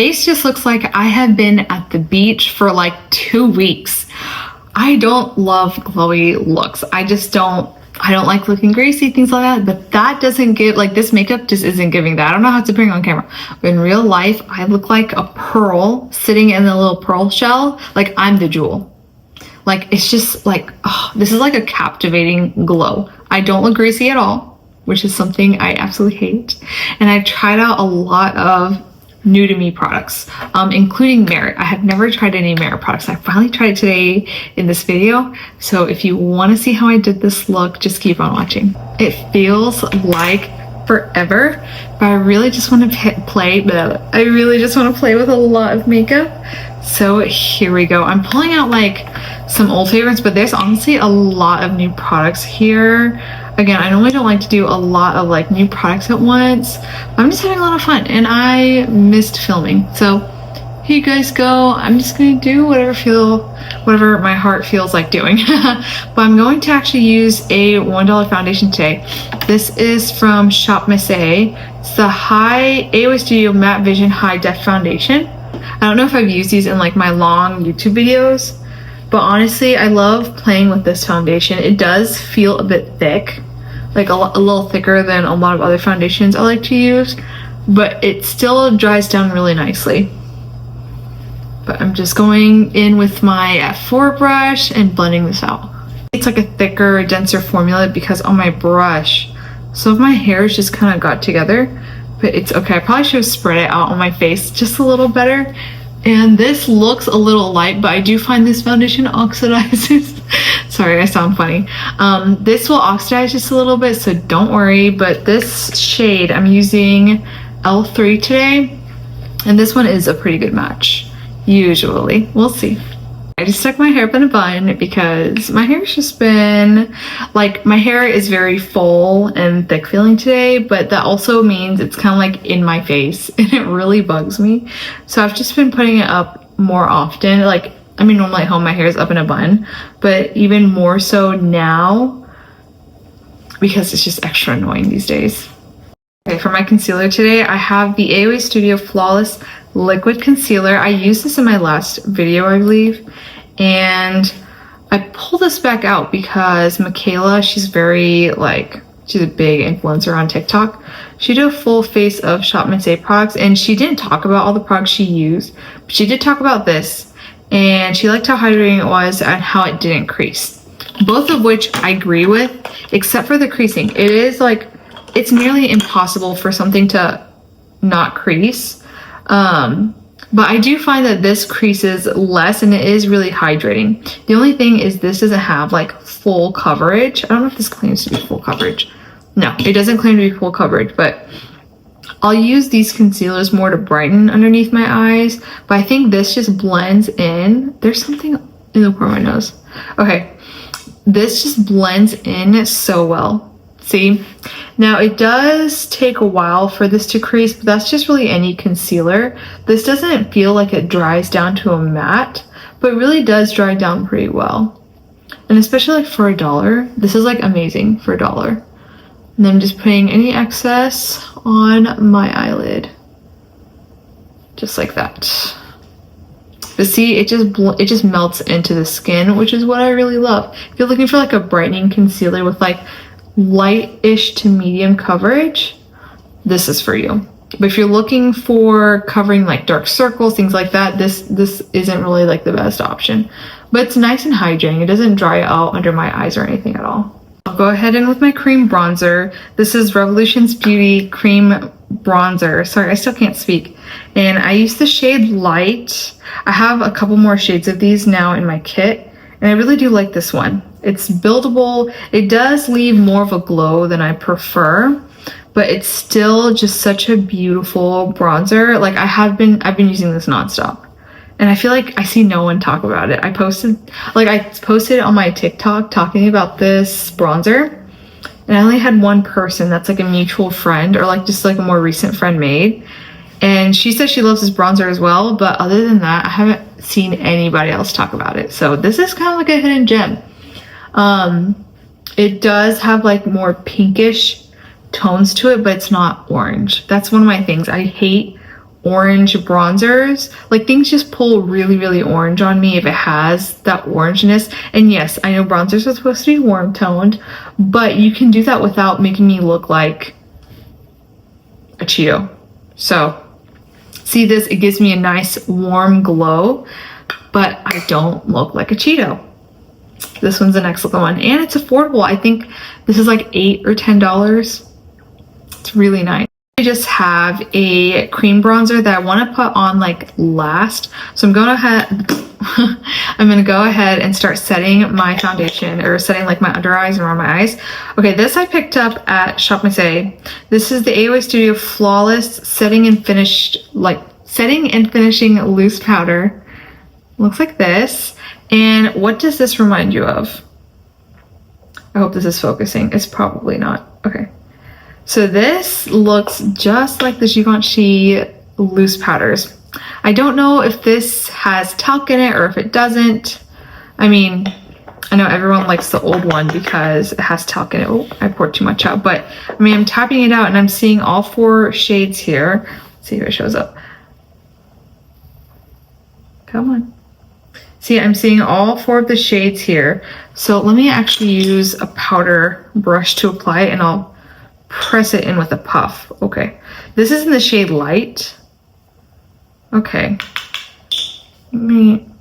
face just looks like I have been at the beach for like 2 weeks. I don't love glowy looks. I don't like looking greasy, things like that, but that doesn't give, like this makeup just isn't giving that. I don't know how to bring on camera, but in real life, I look like a pearl sitting in the little pearl shell. Like I'm the jewel. Like, it's just like, oh, this is like a captivating glow. I don't look greasy at all, which is something I absolutely hate. And I tried out a lot of Nude to Me products, including Merit. I have never tried any Merit products. I finally tried it today in this video. So if you want to see how I did this look, just keep on watching. It feels like forever, but I really just want to play with a lot of makeup. So here we go. I'm pulling out like some old favorites, but there's honestly a lot of new products here. Again, I normally don't like to do a lot of like new products at once. I'm just having a lot of fun and I missed filming. So here you guys go. I'm just gonna do whatever my heart feels like doing. But I'm going to actually use a $1 foundation today. This is from Shop Miss A. It's the AOA Studio Matte Vision High Def Foundation. I don't know if I've used these in like my long YouTube videos, but honestly, I love playing with this foundation. It does feel a bit thick, like a little thicker than a lot of other foundations I like to use, but it still dries down really nicely. But I'm just going in with my F4 brush and blending this out. It's like a thicker, denser formula because on my brush, some of my hairs just kind of got together, but it's okay. I probably should have spread it out on my face just a little better. And this looks a little light, but I do find this foundation oxidizes. Sorry, I sound funny. This will oxidize just a little bit, so don't worry. But this shade, I'm using L3 today, and this one is a pretty good match. Usually, we'll see. I just stuck my hair up in a bun because my hair's just been, like, my hair is very full and thick feeling today, but that also means it's kind of like in my face and it really bugs me. So I've just been putting it up more often. Like, I mean, normally at home my hair is up in a bun, but even more so now because it's just extra annoying these days. Okay, for my concealer today, I have the AOA Studio Flawless Liquid Concealer. I used this in my last video, I believe, and I pulled this back out because Michaela, she's a big influencer on TikTok. She did a full face of Shop Miss A products, and she didn't talk about all the products she used, but she did talk about this, and she liked how hydrating it was and how it didn't crease. Both of which I agree with, except for the creasing. It is like, it's nearly impossible for something to not crease. But I do find that this creases less and it is really hydrating. The only thing is this doesn't have like full coverage. I don't know if this claims to be full coverage. No, it doesn't claim to be full coverage, but I'll use these concealers more to brighten underneath my eyes. But I think this just blends in. There's something in the corner of my nose. Okay, this just blends in so well. See, now it does take a while for this to crease, but that's just really any concealer. This doesn't feel like it dries down to a matte, but it really does dry down pretty well. And especially like for $1, this is like amazing for $1. And then I'm just putting any excess on my eyelid, just like that. But see, it just melts into the skin, which is what I really love. If you're looking for like a brightening concealer with like light-ish to medium coverage, this is for you. But if you're looking for covering like dark circles, things like that, this isn't really like the best option. But it's nice and hydrating. It doesn't dry out under my eyes or anything at all. I'll go ahead in with my cream bronzer. This is Revolutions Beauty Cream Bronzer. Sorry, I still can't speak. And I use the shade Light. I have a couple more shades of these now in my kit, and I really do like this one. It's buildable. It does leave more of a glow than I prefer, but it's still just such a beautiful bronzer. Like I've been using this nonstop, and I feel like I see no one talk about it. I posted on my TikTok talking about this bronzer, and I only had one person that's like a mutual friend or like just like a more recent friend made, and she says she loves this bronzer as well, but other than that, I haven't seen anybody else talk about it. So this is kind of like a hidden gem. It does have like more pinkish tones to it, but it's not orange. That's one of my things. I hate orange bronzers, like things just pull really, really orange on me if it has that orangeness. And yes, I know bronzers are supposed to be warm toned, but you can do that without making me look like a Cheeto. So see this, it gives me a nice warm glow, but I don't look like a Cheeto. This one's the next looking one, and it's affordable. I think this is like $8 or $10. It's really nice. I just have a cream bronzer that I want to put on like last. So I'm going to go ahead and start setting my foundation, or setting like my under eyes and around my eyes. Okay, this I picked up at Shop Marseille. This is the AOA Studio Flawless Setting and Finishing Loose Powder. Looks like this. And what does this remind you of? I hope this is focusing. It's probably not. Okay. So this looks just like the Givenchy loose powders. I don't know if this has talc in it or if it doesn't. I mean, I know everyone likes the old one because it has talc in it. Oh, I poured too much out. But I mean, I'm tapping it out and I'm seeing all 4 shades here. Let's see if it shows up. Come on. See, I'm seeing all 4 of the shades here. So let me actually use a powder brush to apply it, and I'll press it in with a puff. Okay, this is in the shade Light. Okay, I don't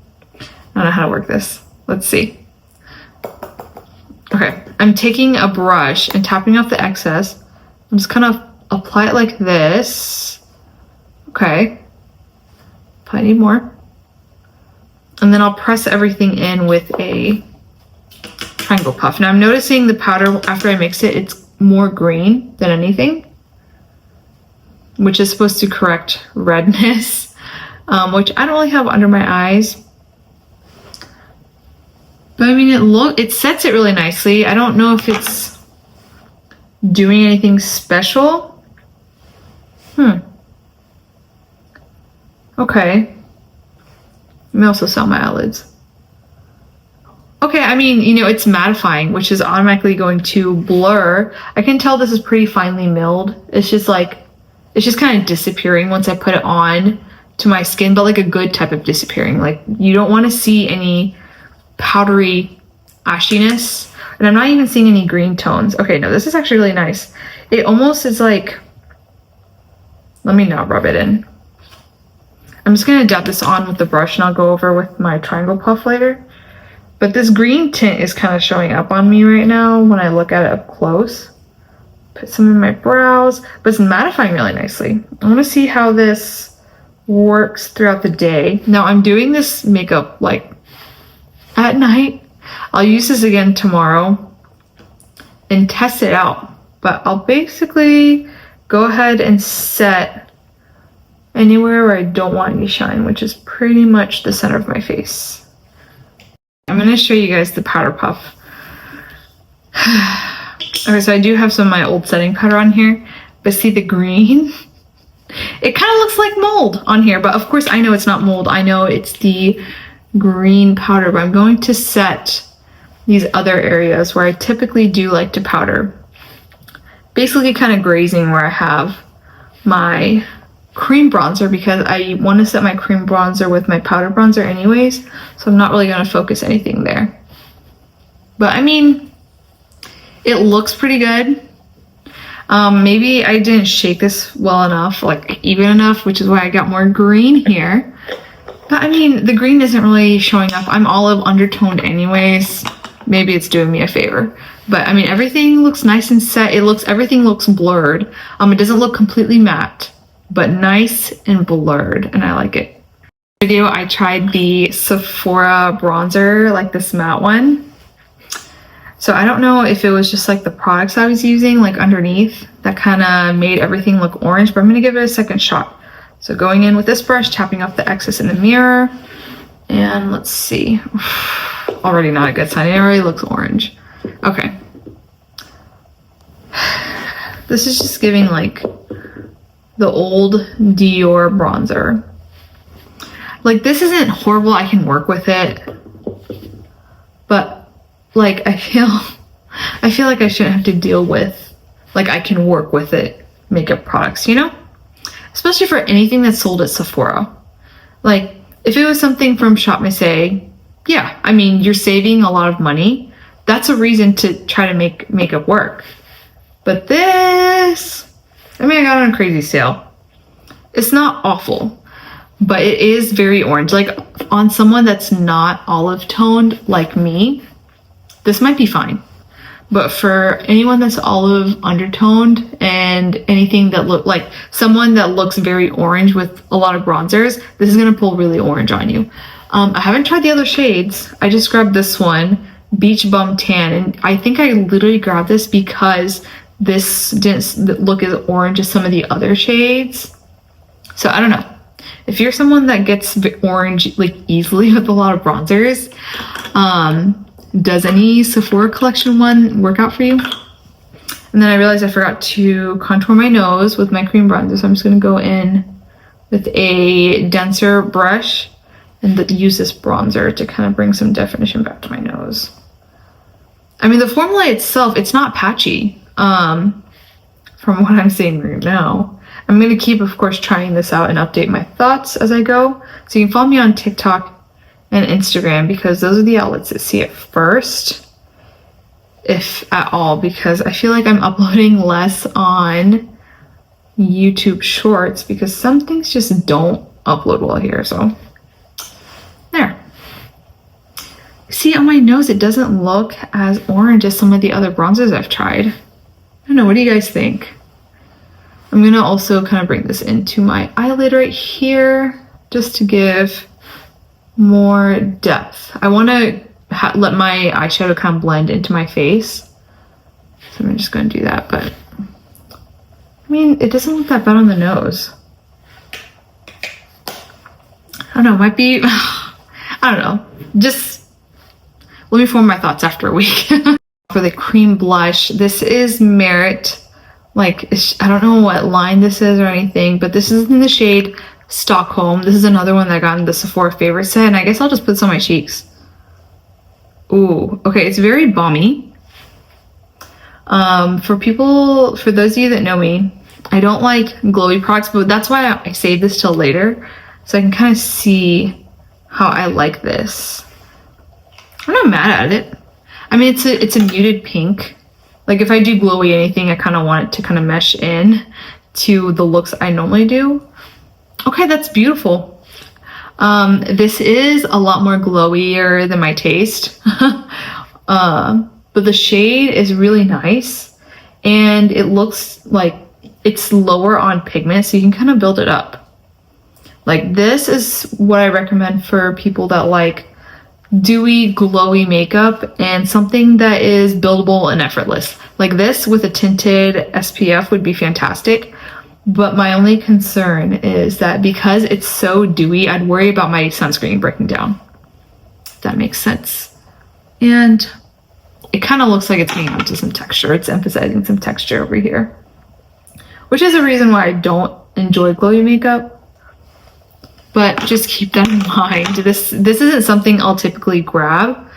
know how to work this. Let's see. Okay, I'm taking a brush and tapping off the excess. I'm just kind of apply it like this. Okay, probably need more. And then I'll press everything in with a triangle puff. Now I'm noticing the powder, after I mix it, it's more green than anything, which is supposed to correct redness, which I don't really have under my eyes. But I mean, it sets it really nicely. I don't know if it's doing anything special. Okay. Let me also sell my eyelids. Okay, I mean, you know, it's mattifying, which is automatically going to blur. I can tell this is pretty finely milled. It's just kind of disappearing once I put it on to my skin, but like a good type of disappearing. Like, you don't want to see any powdery ashiness. And I'm not even seeing any green tones. Okay, no, this is actually really nice. It almost is like, let me not rub it in. I'm just gonna dab this on with the brush, and I'll go over with my triangle puff later. But this green tint is kind of showing up on me right now when I look at it up close. Put some in my brows, but it's mattifying really nicely. I want to see how this works throughout the day. Now I'm doing this makeup like at night. I'll use this again tomorrow and test it out. But I'll basically go ahead and set anywhere where I don't want any shine, which is pretty much the center of my face. I'm going to show you guys the powder puff. Okay, so I do have some of my old setting powder on here, but see the green? It kind of looks like mold on here, but of course I know it's not mold. I know it's the green powder, but I'm going to set these other areas where I typically do like to powder. Basically kind of grazing where I have my cream bronzer, because I want to set my cream bronzer with my powder bronzer anyways, so I'm not really going to focus anything there. But I mean, it looks pretty good. Maybe I didn't shake this well enough, like even enough, which is why I got more green here. But I mean, the green isn't really showing up. I'm olive undertoned anyways. Maybe it's doing me a favor. But I mean, everything looks nice and set. Everything looks blurred. It doesn't look completely matte, but nice and blurred, and I like it. Video, I tried the Sephora bronzer, like this matte one. So I don't know if it was just like the products I was using, like underneath, that kind of made everything look orange, but I'm gonna give it a second shot. So going in with this brush, tapping off the excess in the mirror, and let's see. Already not a good sign, it already looks orange. Okay. This is just giving like the old Dior bronzer. Like, this isn't horrible, I can work with it, but like I feel like I shouldn't have to deal with, like, I can work with it makeup products, you know? especially for anything that's sold at Sephora. Like, if it was something from Shop Missy, yeah, I mean, you're saving a lot of money. That's a reason to try to make makeup work. But this, I mean, I got it on a crazy sale. It's not awful, but it is very orange. Like, on someone that's not olive toned like me, this might be fine. But for anyone that's olive undertoned and anything that look like someone that looks very orange with a lot of bronzers, this is gonna pull really orange on you. I haven't tried the other shades. I just grabbed this one, Beach Bum Tan, and I think I literally grabbed this because this didn't look as orange as some of the other shades. So I don't know. If you're someone that gets orange like easily with a lot of bronzers, does any Sephora collection one work out for you? And then I realized I forgot to contour my nose with my cream bronzer, so I'm just going to go in with a denser brush and use this bronzer to kind of bring some definition back to my nose. I mean, the formula itself, it's not patchy, from what I'm seeing right now. I'm going to keep, of course, trying this out and update my thoughts as I go. So you can follow me on TikTok and Instagram, because those are the outlets that see it first, if at all, because I feel like I'm uploading less on YouTube Shorts because some things just don't upload well here. So there. See, on my nose, it doesn't look as orange as some of the other bronzers I've tried. I don't know, what do you guys think? I'm gonna also kind of bring this into my eyelid right here just to give more depth. I want to let my eyeshadow kind of blend into my face, so I'm just going to do that. But I mean, it doesn't look that bad on the nose. I don't know, it might be I don't know, just let me form my thoughts after a week. For the cream blush, this is Merit, like, I don't know what line this is or anything, but this is in the shade Stockholm. This is another one that I got in the Sephora favorite set, and I guess I'll just put this on my cheeks. Ooh, okay, it's very balmy. For those of you that know me, I don't like glowy products, but that's why I saved this till later, so I can kind of see how I like this. I'm not mad at it. I mean, it's a muted pink. Like, if I do glowy anything, I kind of want it to kind of mesh in to the looks I normally do. Okay, that's beautiful. This is a lot more glowier than my taste. But the shade is really nice, and it looks like it's lower on pigment, so you can kind of build it up. Like, this is what I recommend for people that like dewy, glowy makeup and something that is buildable and effortless. Like, this with a tinted SPF would be fantastic. But my only concern is that because it's so dewy, I'd worry about my sunscreen breaking down. If that makes sense. And it kind of looks like it's getting onto some texture. It's emphasizing some texture over here, which is a reason why I don't enjoy glowy makeup. But just keep that in mind. This isn't something I'll typically grab,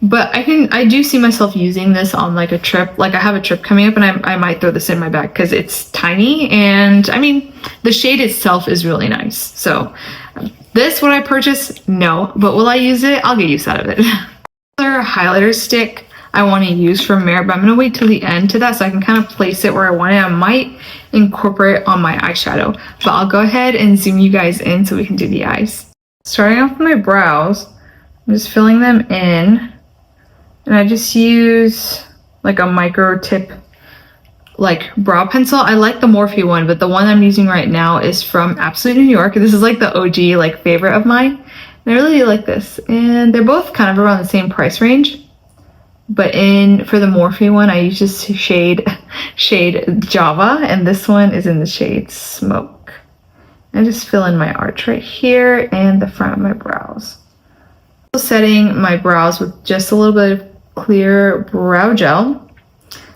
but I do see myself using this on like a trip. Like, I have a trip coming up, and I might throw this in my bag because it's tiny, and I mean, the shade itself is really nice. So this, would I purchase? No, but will I use it? I'll get use out of it. Another highlighter stick I want to use from Merit, but I'm going to wait till the end to that so I can kind of place it where I want it. I might incorporate on my eyeshadow, but I'll go ahead and zoom you guys in so we can do the eyes. Starting off with my brows, I'm just filling them in, and I just use like a micro tip like brow pencil. I like the Morphe one, but the one I'm using right now is from Absolute New York. This is like the OG like favorite of mine, and I really do like this, and they're both kind of around the same price range. But for the Morphe one, I use this shade Java, and this one is in the shade Smoke. I just fill in my arch right here and the front of my brows. Also setting my brows with just a little bit of clear brow gel.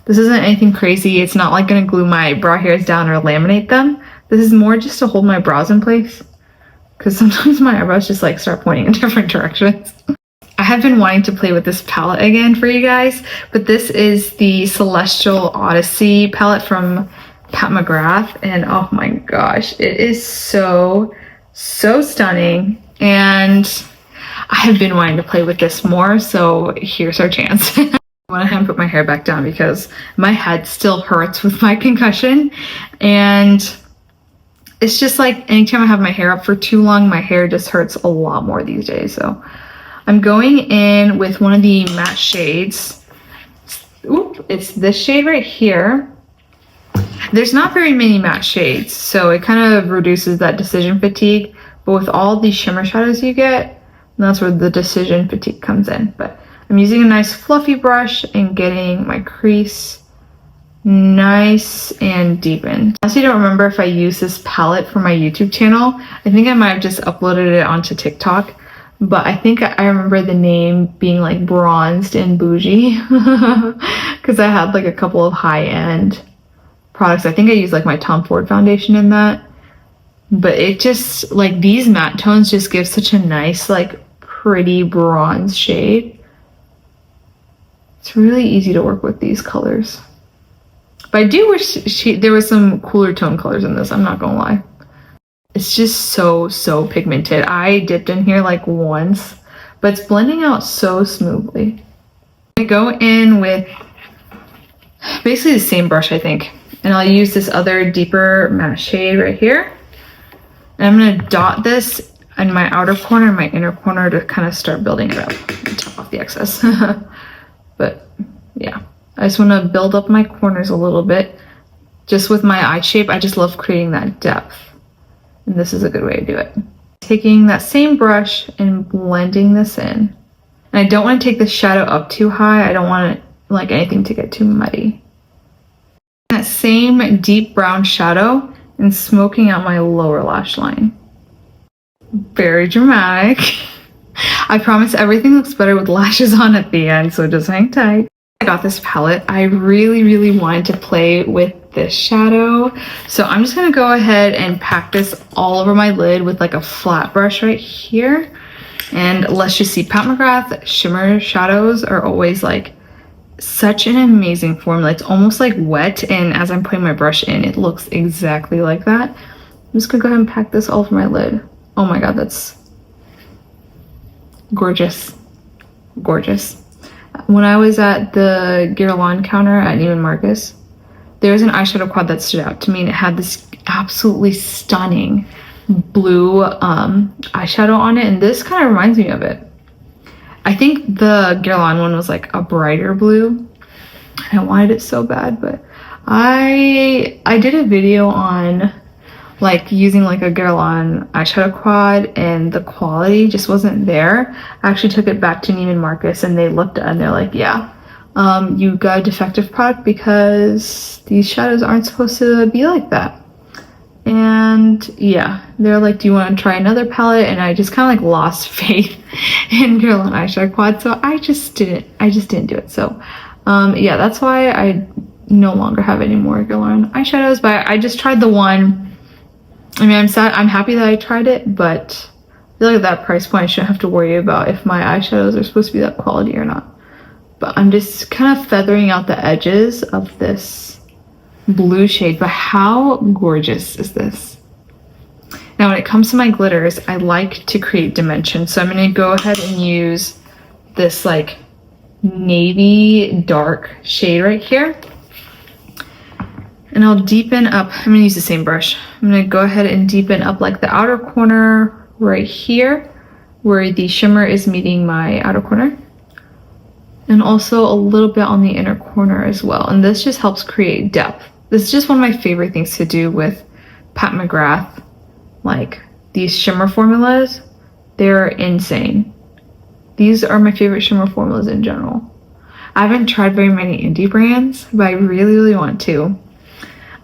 This isn't anything crazy. It's not like gonna glue my brow hairs down or laminate them. This is more just to hold my brows in place, because sometimes my eyebrows just like start pointing in different directions. I have been wanting to play with this palette again for you guys, but this is the Celestial Odyssey palette from Pat McGrath, and oh my gosh, it is so stunning. And I have been wanting to play with this more, so here's our chance. I went ahead and put my hair back down because my head still hurts with my concussion, and it's just like anytime I have my hair up for too long, my hair just hurts a lot more these days. So I'm going in with one of the matte shades. Oop, it's this shade right here. There's not very many matte shades, so it kind of reduces that decision fatigue. But with all these shimmer shadows you get, that's where the decision fatigue comes in. But I'm using a nice fluffy brush and getting my crease nice and deepened. I honestly don't remember if I used this palette for my YouTube channel. I think I might have just uploaded it onto TikTok, but I think I remember the name being like Bronzed and Bougie because I had like a couple of high-end products. I think I used like my Tom Ford foundation in that, but it just like these matte tones just give such a nice like pretty bronze shade. It's really easy to work with these colors. But I do wish there was some cooler tone colors in this, I'm not gonna lie. It's just so pigmented. I dipped in here like once, but it's blending out so smoothly. I go in with basically the same brush, I think, and I'll use this other deeper matte shade right here. And I'm gonna dot this in my outer corner and my inner corner to kind of start building it up and top off the excess. But yeah. I just want to build up my corners a little bit. Just with my eye shape, I just love creating that depth. And this is a good way to do it. Taking that same brush and blending this in. And I don't want to take the shadow up too high. I don't want like anything to get too muddy. That same deep brown shadow and smoking out my lower lash line. Very dramatic. I promise everything looks better with lashes on at the end, so just hang tight. I got this palette. I really wanted to play with this shadow, so I'm just gonna go ahead and pack this all over my lid with like a flat brush right here. And let's just see, Pat McGrath shimmer shadows are always like such an amazing formula. It's almost like wet, and as I'm putting my brush in, it looks exactly like that. I'm just gonna go ahead and pack this all over my lid. Oh my god, that's gorgeous. When I was at the Guerlain counter at Neiman Marcus, there was an eyeshadow quad that stood out to me, and it had this absolutely stunning blue eyeshadow on it, and this kind of reminds me of it. I think the Guerlain one was like a brighter blue, and I wanted it so bad, but I did a video on like using like a Guerlain eyeshadow quad, and the quality just wasn't there. I actually took it back to Neiman Marcus, and they looked at it and they're like, yeah, you got a defective product because these shadows aren't supposed to be like that. And yeah, they're like, do you want to try another palette? And I just kind of like lost faith in Guerlain eyeshadow quad, so I just didn't do it. So yeah, that's why I no longer have any more Guerlain eyeshadows. But I just tried the one. I mean, I'm happy that I tried it, but I feel like at that price point I shouldn't have to worry about if my eyeshadows are supposed to be that quality or not. But I'm just kind of feathering out the edges of this blue shade. But how gorgeous is this? Now when it comes to my glitters, I like to create dimension. So I'm going to go ahead and use this like navy dark shade right here. And I'll deepen up, I'm gonna use the same brush. I'm gonna go ahead and deepen up like the outer corner right here where the shimmer is meeting my outer corner. And also a little bit on the inner corner as well. And this just helps create depth. This is just one of my favorite things to do with Pat McGrath. Like these shimmer formulas, they're insane. These are my favorite shimmer formulas in general. I haven't tried very many indie brands, but I really want to.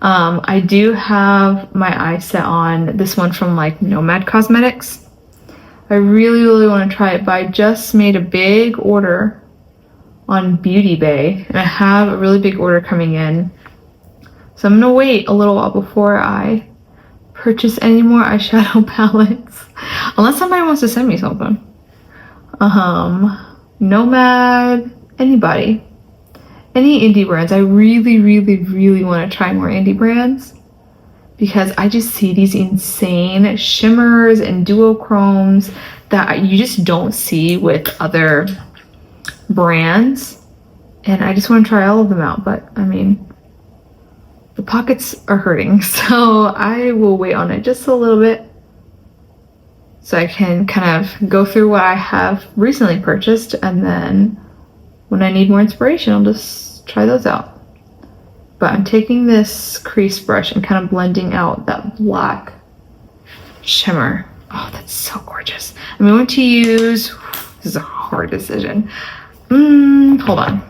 I do have my eye set on this one from like Nomad Cosmetics. I really want to try it, but I just made a big order on Beauty Bay, and I have a really big order coming in. So I'm gonna wait a little while before I purchase any more eyeshadow palettes. Unless somebody wants to send me something. Nomad, anybody. any indie brands. I really, really, really want to try more indie brands because I just see these insane shimmers and duochromes that you just don't see with other brands. And I just want to try all of them out, but I mean, the pockets are hurting, so I will wait on it just a little bit so I can kind of go through what I have recently purchased, and then when I need more inspiration, I'll just try those out. But I'm taking this crease brush and kind of blending out that black shimmer. Oh, that's so gorgeous. I'm going to use, this is a hard decision. Hold on.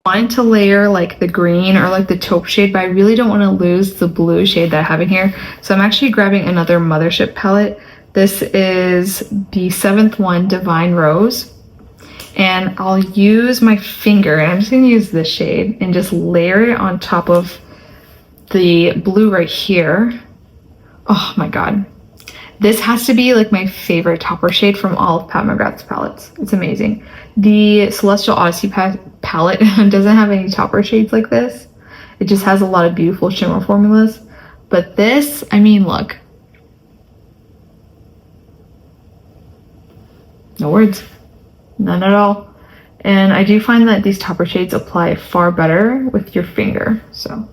I wanted to layer like the green or like the taupe shade, but I really don't want to lose the blue shade that I have in here. So I'm actually grabbing another Mothership palette. This is the 7th one, Divine Rose. And I'll use my finger, and I'm just going to use this shade and just layer it on top of the blue right here. Oh my god. This has to be like my favorite topper shade from all of Pat McGrath's palettes. It's amazing. The Celestial Odyssey palette doesn't have any topper shades like this. It just has a lot of beautiful shimmer formulas. But this, I mean, look. No words. None at all. And I do find that these topper shades apply far better with your finger. So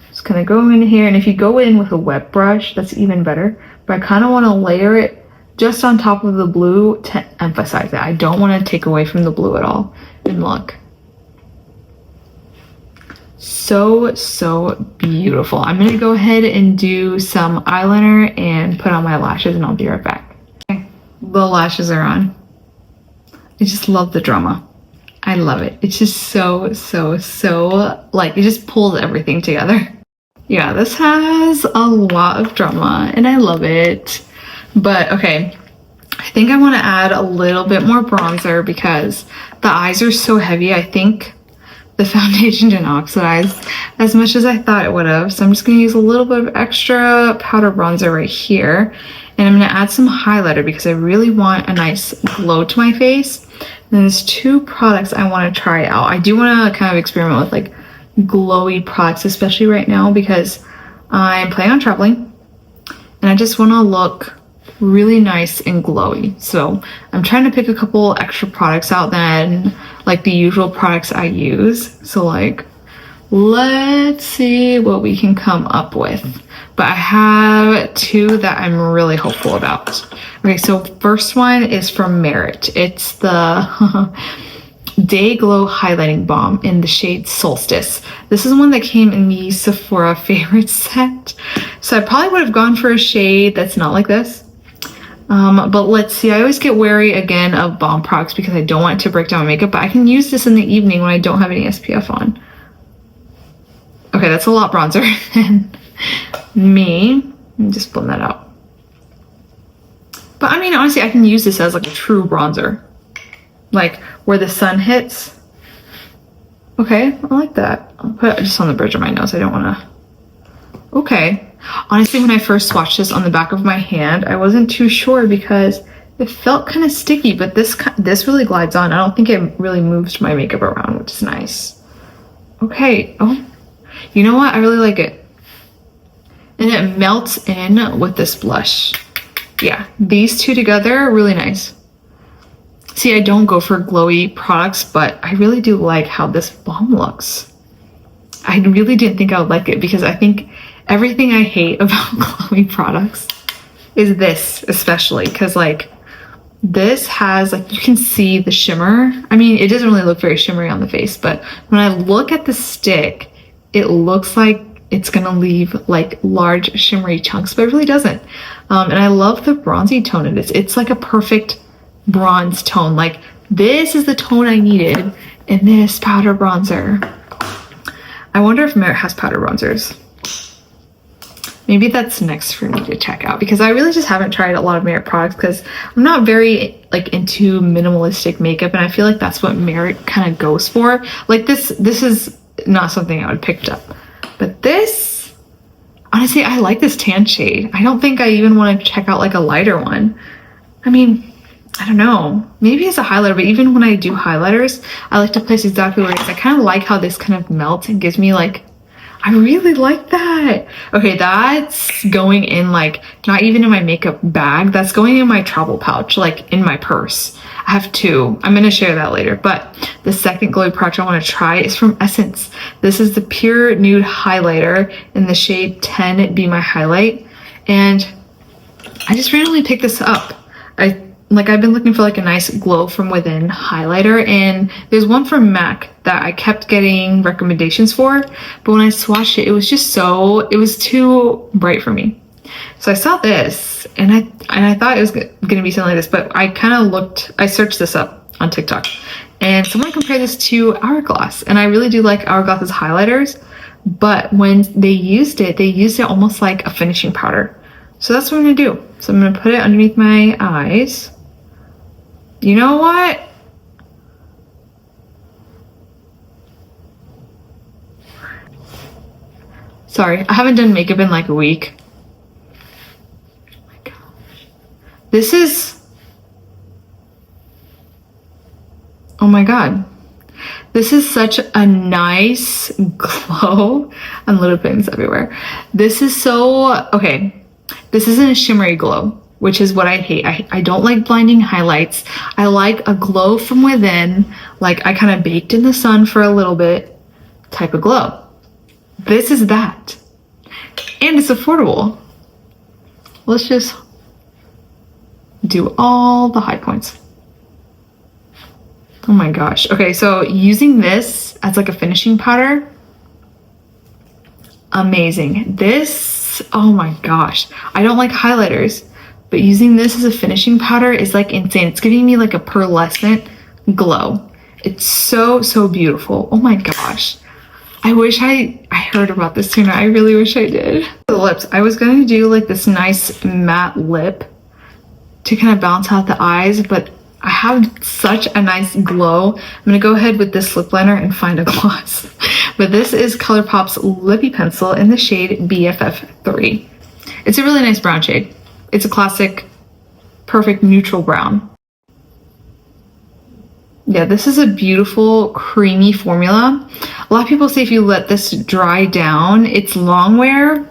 just kind of go in here, and if you go in with a wet brush, that's even better. But I kind of want to layer it just on top of the blue to emphasize it. I don't want to take away from the blue at all. And look. So, so beautiful. I'm going to go ahead and do some eyeliner and put on my lashes, and I'll be right back. Okay, the lashes are on. I just love the drama. I love it. It's just so, so, so, like, it just pulls everything together. Yeah, this has a lot of drama and I love it. But okay, I think I want to add a little bit more bronzer because the eyes are so heavy. I think the foundation didn't oxidize as much as I thought it would have. So I'm just going to use a little bit of extra powder bronzer right here. And I'm going to add some highlighter because I really want a nice glow to my face. And there's 2 products I want to try out. I do want to kind of experiment with like glowy products, especially right now because I'm planning on traveling and I just want to look really nice and glowy. So I'm trying to pick a couple extra products out than like the usual products I use. So like, let's see what we can come up with. But I have 2 that I'm really hopeful about. Okay, so first one is from Merit. It's the Day Glow Highlighting Balm in the shade Solstice. This is one that came in the Sephora favorite set. So I probably would have gone for a shade that's not like this. But let's see, I always get wary again of balm products because I don't want it to break down my makeup, but I can use this in the evening when I don't have any SPF on. Okay, that's a lot bronzer than me. Let me just blend that out. But I mean, honestly, I can use this as like a true bronzer. Like where the sun hits. Okay, I like that. I'll put it just on the bridge of my nose. I don't want to. Okay. Honestly, when I first swatched this on the back of my hand, I wasn't too sure because it felt kind of sticky, but this really glides on. I don't think it really moves my makeup around, which is nice. Okay. Oh, you know what? I really like it. And it melts in with this blush. Yeah, these 2 together are really nice. See, I don't go for glowy products, but I really do like how this balm looks. I really didn't think I would like it because I think everything I hate about glowy products is this, especially because like this has like, you can see the shimmer. I mean, it doesn't really look very shimmery on the face, but when I look at the stick, it looks like it's gonna leave like large shimmery chunks, but it really doesn't. And I love the bronzy tone it is. It's like a perfect bronze tone. Like this is the tone I needed in this powder bronzer. I wonder if Merit has powder bronzers. Maybe that's next for me to check out because I really just haven't tried a lot of Merit products because I'm not very like into minimalistic makeup, and I feel like that's what Merit kind of goes for. Like this is not something I would pick up, but this, honestly, I like this tan shade. I don't think I even want to check out like a lighter one. I mean, I I don't know, maybe it's a highlighter, but even when I do highlighters, I like to place exactly where it is. I kind of like how this kind of melts and gives me like, I really like that. Okay, that's going in like, not even in my makeup bag, that's going in my travel pouch, like in my purse. I have two. I'm gonna share that later. But the second glowy product I want to try is from Essence. This is the Pure Nude Highlighter in the shade 10 Be My Highlight. And I just randomly picked this up. I've been looking for like a nice glow from within highlighter, and there's one from MAC that I kept getting recommendations for, but when I swatched it, it was just it was too bright for me. So I saw this and I thought it was gonna be something like this, but I searched this up on TikTok and someone compared this to Hourglass, and I really do like Hourglass's highlighters, but when they used it almost like a finishing powder. So that's what I'm gonna do. So I'm gonna put it underneath my eyes. You know what? Sorry, I haven't done makeup in like a week. Oh my gosh. This is... Oh my god. This is such a nice glow. And little pins everywhere. This is so... Okay. This isn't a shimmery glow, which is what I hate. I don't like blinding highlights. I like a glow from within, like I kind of baked in the sun for a little bit type of glow. This is that. And it's affordable. Let's just do all the high points. Oh my gosh. Okay, so using this as like a finishing powder, amazing. This, oh my gosh. I don't like highlighters, but using this as a finishing powder is like insane. It's giving me like a pearlescent glow. It's so, so beautiful. Oh my gosh. I wish I heard about this sooner. I really wish I did. For the lips, I was going to do like this nice matte lip to kind of balance out the eyes, but I have such a nice glow. I'm going to go ahead with this lip liner and find a gloss. But this is ColourPop's Lippy Pencil in the shade BFF3. It's a really nice brown shade. It's a classic, perfect neutral brown. Yeah, this is a beautiful creamy formula. A lot of people say if you let this dry down, it's long wear.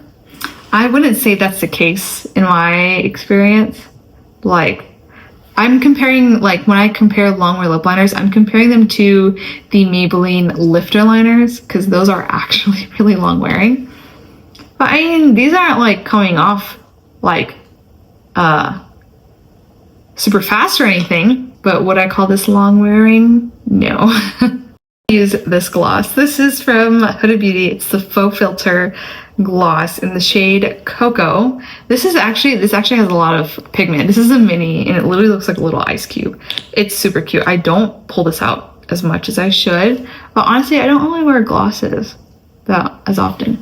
I wouldn't say that's the case in my experience. Like, I'm comparing, like when I compare long wear lip liners, I'm comparing them to the Maybelline lifter liners because those are actually really long wearing. But I mean, these aren't like coming off like super fast or anything. But would I call this long wearing? No. Use this gloss. This is from Huda Beauty. It's the Faux Filter gloss in the shade Cocoa. This actually has a lot of pigment. This is a mini and it literally looks like a little ice cube. It's super cute. I don't pull this out as much as I should, but honestly, I don't really wear glosses that as often.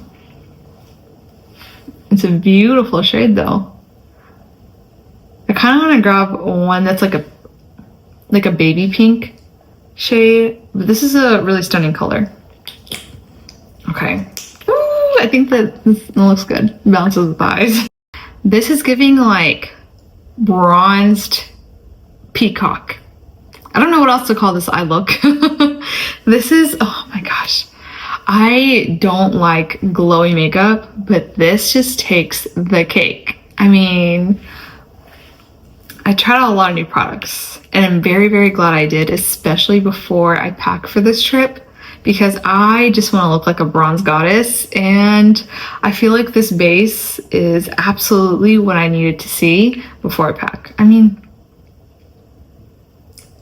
It's a beautiful shade though. I kind of want to grab one that's like a baby pink shade, but this is a really stunning color. Okay. Ooh, I think that this looks good. Balances with eyes. This is giving like bronzed peacock. I don't know what else to call this eye look. This is, oh my gosh. I don't like glowy makeup, but this just takes the cake. I mean, I tried out a lot of new products and I'm very, very glad I did, especially before I pack for this trip, because I just want to look like a bronze goddess. And I feel like this base is absolutely what I needed to see before I pack. I mean,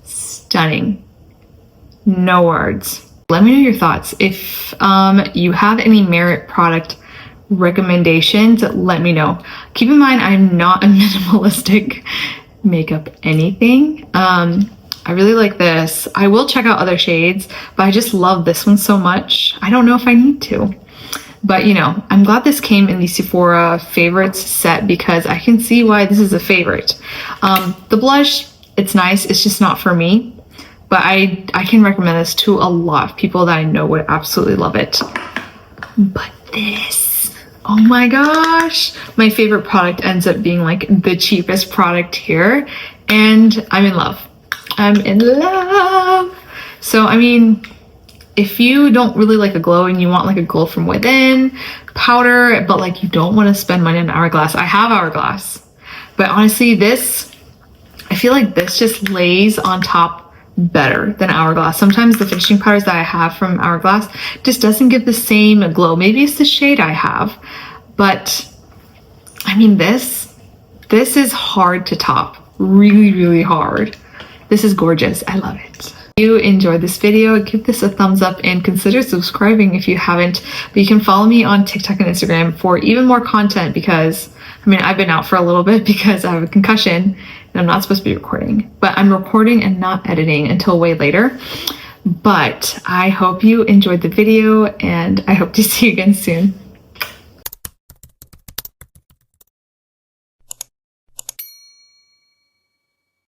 stunning. No words. Let me know your thoughts. If you have any Merit product recommendations, let me know. Keep in mind, I'm not a minimalistic makeup anything. I really like this. I will check out other shades, but I just love this one so much. I don't know if I need to, but you know, I'm glad this came in the Sephora favorites set because I can see why this is a favorite. The blush, it's nice. It's just not for me, but I can recommend this to a lot of people that I know would absolutely love it. But this, oh my gosh, my favorite product ends up being like the cheapest product here, and I'm in love. I'm in love. So, I mean, if you don't really like a glow and you want like a glow from within powder, but like you don't want to spend money on Hourglass, I have Hourglass. But honestly, I feel like this just lays on top better than Hourglass. Sometimes the finishing powders that I have from Hourglass just doesn't give the same glow. Maybe it's the shade I have, but I mean, this is hard to top. Really, really hard. This is gorgeous. I love it. If you enjoyed this video, give this a thumbs up and consider subscribing if you haven't. But you can follow me on TikTok and Instagram for even more content, because I mean, I've been out for a little bit because I have a concussion and I'm not supposed to be recording, but I'm recording and not editing until way later. But I hope you enjoyed the video and I hope to see you again soon.